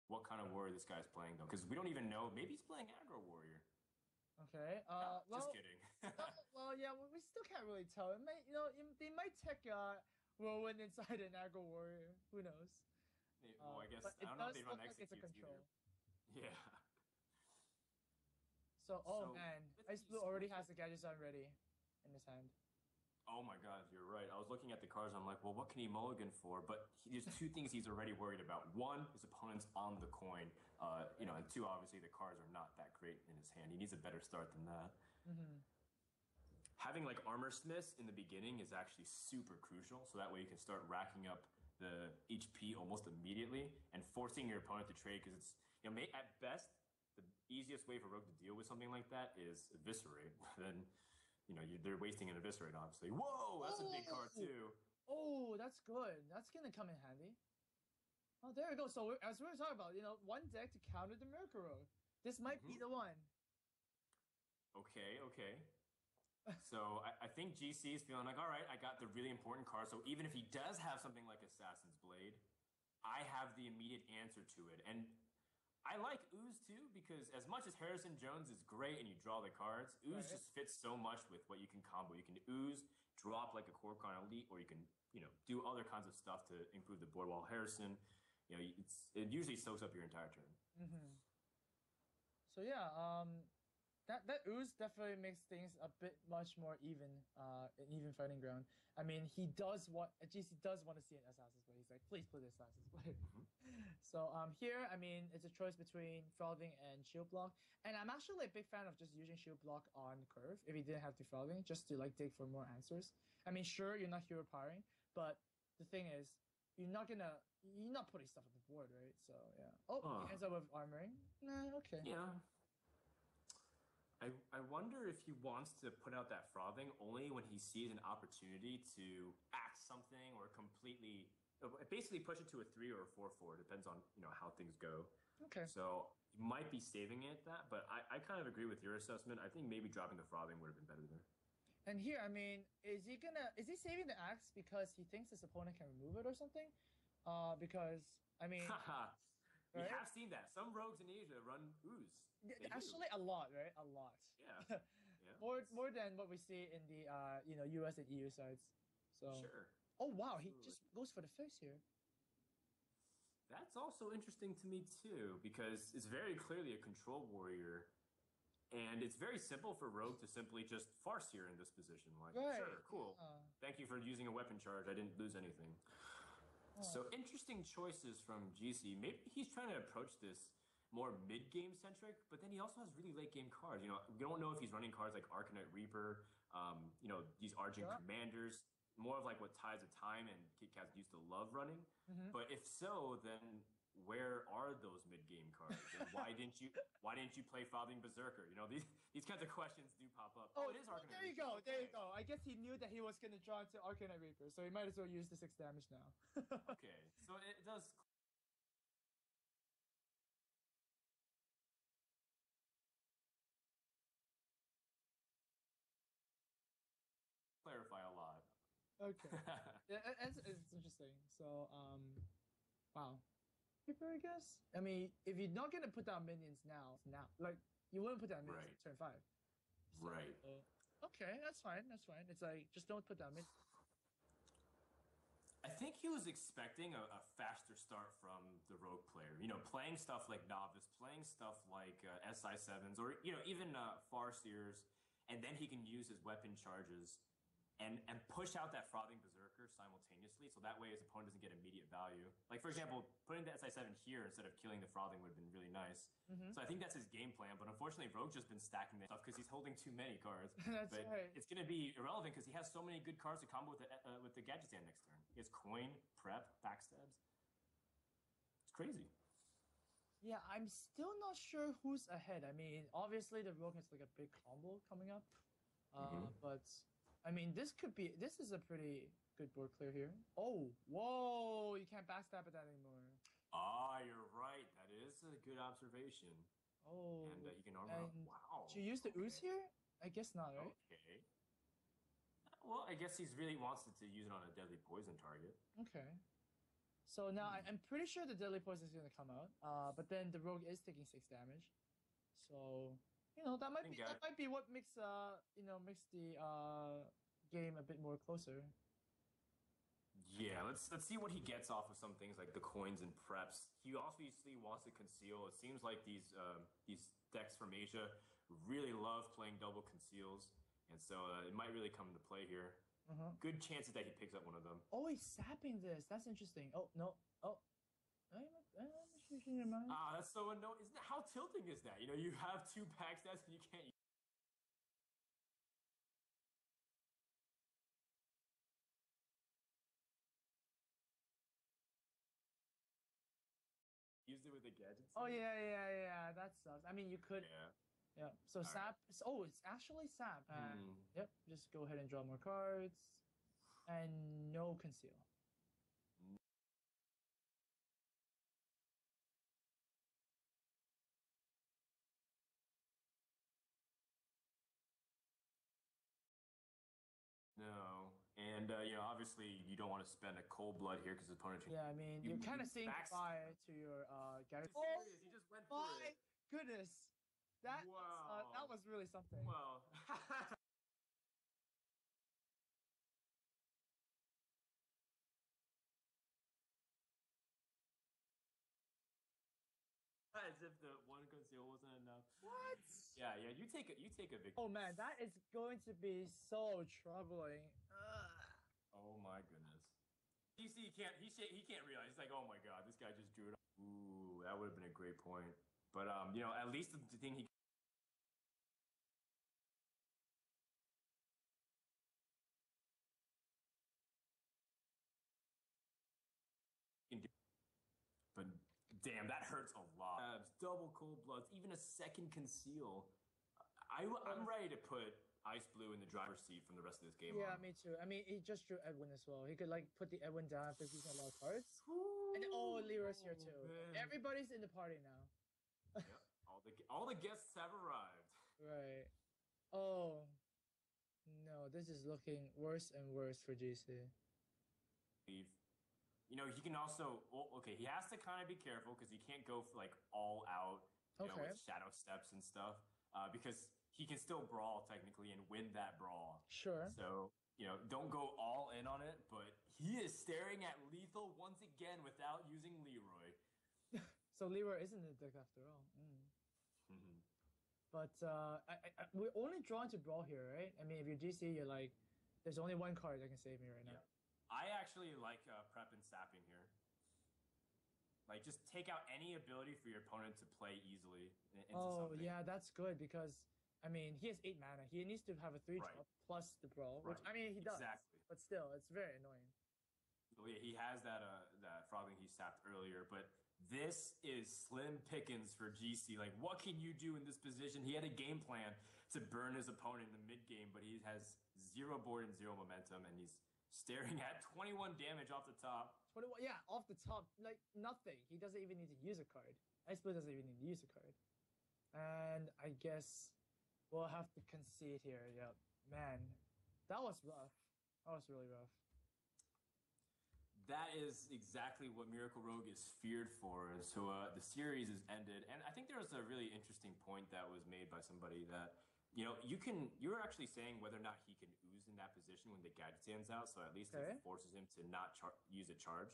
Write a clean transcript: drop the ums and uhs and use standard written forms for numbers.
what kind of warrior this guy's playing though, because we don't even know. Maybe he's playing aggro warrior. Okay. No, just Well, kidding. well, yeah. We still can't really tell. It might, they might take Rowan inside an aggro warrior. Who knows? Well, I But guess I it don't know if they does run look like it's a executes either. control. Yeah. So, oh So man, with Ice Blue GC, already what's has your? the gadgets on ready in his hand. Oh my God, you're right. I was looking at the cards. I'm like, well, what can he mulligan for? But there's two things he's already worried about. One, his opponent's on the coin. Right. And two, obviously the cards are not that great in his hand. He needs a better start than that. Mm-hmm. Having like armor smiths in the beginning is actually super crucial. So that way you can start racking up the HP almost immediately and forcing your opponent to trade because it's at best the easiest way for Rogue to deal with something like that is eviscerate. Then they're wasting an eviscerate obviously. Whoa, that's a big card Oh, too. oh, that's good. That's gonna come in handy. Oh, there we go. So as we were talking about, one deck to counter the Miracle Road. This might be Hmm. the one. Okay, okay. So I think GC is feeling like, all right, I got the really important card. So even if he does have something like Assassin's Blade, I have the immediate answer to it. And I like Ooze too, because as much as Harrison Jones is great and you draw the cards, Ooze Right. just fits so much with what you can combo. You can Ooze, drop like a Corpcon Elite, or you can, do other kinds of stuff to improve the board. While Harrison, it usually soaks up your entire turn. Mm-hmm. So yeah, that ooze definitely makes things a bit much more an even fighting ground. I mean, GC does want to see an Assassin's Blade. He's like, please put the Assassin's Blade. Hmm. So here, I mean, it's a choice between Frodan and Shield Block, and I'm actually a big fan of just using Shield Block on curve if you didn't have to Frodan, just to like dig for more answers. I mean, sure, you're not hero powering, but the thing is, you're not putting stuff on the board, right? So yeah. Oh, he ends Huh. up with armoring. Nah, okay. Yeah. I wonder if he wants to put out that frothing only when he sees an opportunity to axe something or completely, basically push it to a 3 or a 4/4. Depends on how things go. Okay. So he might be saving it that, but I kind of agree with your assessment. I think maybe dropping the frothing would have been better there. And here, I mean, is he saving the axe because he thinks his opponent can remove it or something? Because I mean, Haha, we right? have seen that. Some rogues in Asia run ooze. They do. Actually, a lot, right? A lot. Yeah. Yeah. More than what we see in the US and EU sides. So, Sure. oh wow, he Absolutely. just goes for the face here. That's also interesting to me too, because it's very clearly a control warrior. And it's very simple for Rogue to simply just farce here in this position. Like, Right. sure, cool. Yeah. Thank you for using a weapon charge. I didn't lose anything. Oh, So interesting choices from GC. Maybe he's trying to approach this more mid-game centric, but then he also has really late game cards. We don't know if he's running cards like Arcanite Reaper, these Argent yeah. Commanders, more of like what Tides of Time and Kit Kats used to love running. Mm-hmm. But if so, then where are those mid-game cards? And why didn't you play Fobbing Berserker? These kinds of questions do pop up. Oh, it Oh, is well, Arcanite there you Reaper. go. There you Okay. go. I guess he knew that he was gonna draw into Arcanite Reaper, so he might as well use the 6 damage now. Okay. So it does clarify a lot. Okay. Yeah, it's interesting. So, wow. Reaper, I guess. I mean, if you're not gonna put down minions now, like you wouldn't put down minions Right. turn 5. So, Right. okay, that's fine. That's fine. It's like just don't put down minions. I think he was expecting a faster start from the rogue player. Playing stuff like Novice, playing stuff like SI7s, or even Farseers, and then he can use his weapon charges and push out that frothing berserker simultaneously. So that way his opponent doesn't get immediate value. Like for example, putting the SI7 here instead of killing the frothing would have been really nice. Mm-hmm. So I think that's his game plan. But unfortunately, Rogue's just been stacking that stuff because he's holding too many cards. That's But right. it's going to be irrelevant because he has so many good cards to combo with the gadget stand next turn. He has coin, prep, backstabs. It's crazy. Yeah, I'm still not sure who's ahead. I mean, obviously the rogue has like a big combo coming up. Hmm. But I mean, this is a pretty good board clear here. Oh, whoa! You can't backstab at that anymore. Ah, you're right. That is a good observation. And Oh, he can armor up. and should you Wow. use the ooze Okay. here? I guess not, right? Okay. Well, I guess he's really wants it to use it on a deadly poison target. Okay. So now I'm pretty sure the Deadly Poison is gonna come out. But then the Rogue is taking 6 damage. So that might be what makes makes the game a bit more closer. Yeah, let's see what he gets off of some things like the coins and preps. He obviously wants to conceal. It seems like these decks from Asia really love playing double conceals, and so it might really come into play here. Good chances that he picks up one of them. Oh, he's sapping this. That's interesting. Oh no. Oh. That's so annoying. Isn't how tilting is that? You have 2 pack stats and you can't use it with the gadgets. Oh yeah. That sucks. I mean, you could. Yeah. So sap. Right. Oh, it's actually sap. Yep. Just go ahead and draw more cards, and no conceal. No, and obviously you don't want to spend a cold blood here because the opponent. Yeah, I mean, you're kind of saying goodbye to your Gary. Oh, he just went through my goodness, that was really something. Well. As if the one conceal wasn't enough. What? Yeah, you take a victory. Oh man, that is going to be so troubling. Oh my goodness. DC he can't realize. He's like, oh my god, this guy just drew it. Ooh, that would have been a great point. But at least the thing he can do. But damn, that hurts a lot. Double cold bloods, even a second conceal. I'm ready to put Ice Blue in the driver's seat from the rest of this game. Yeah, me too. I mean, he just drew Edwin as well. He could put the Edwin down after he's a lot of cards. And Lyra's here too. Man. Everybody's in the party now. Yep. All the guests have arrived. Right. Oh no, this is looking worse and worse for GC. He can also he has to kind of be careful because he can't go for all out with shadow steps and stuff because he can still brawl technically and win that brawl. Sure. So don't go all in on it, but he is staring at lethal once again without using Leroy. So Leroy isn't the deck after all. But we're only drawn to brawl here, right? I mean, if you're GC, you're like, there's only one card that can save me right now. I actually like prep and sapping here. Just take out any ability for your opponent to play easily into something. Yeah, that's good because, I mean, he has 8 mana. He needs to have a 3-drop plus the brawl, which, I mean, he does. Exactly. But still, it's very annoying. Well, yeah, he has that Frodan he sapped earlier, but this is slim pickings for GC. What can you do in this position? He had a game plan to burn his opponent in the mid game, but he has 0 board and 0 momentum, and he's staring at 21 damage off the top. 21, yeah, off the top, nothing. He doesn't even need to use a card. Ice Blue doesn't even need to use a card. And I guess we'll have to concede here. Yep. Man, that was rough. That was really rough. That is exactly what Miracle Rogue is feared for. And so the series is ended. And I think there was a really interesting point that was made by somebody that you're actually saying whether or not he can ooze in that position when the gadget stands out, so at least it forces him to not use a charge.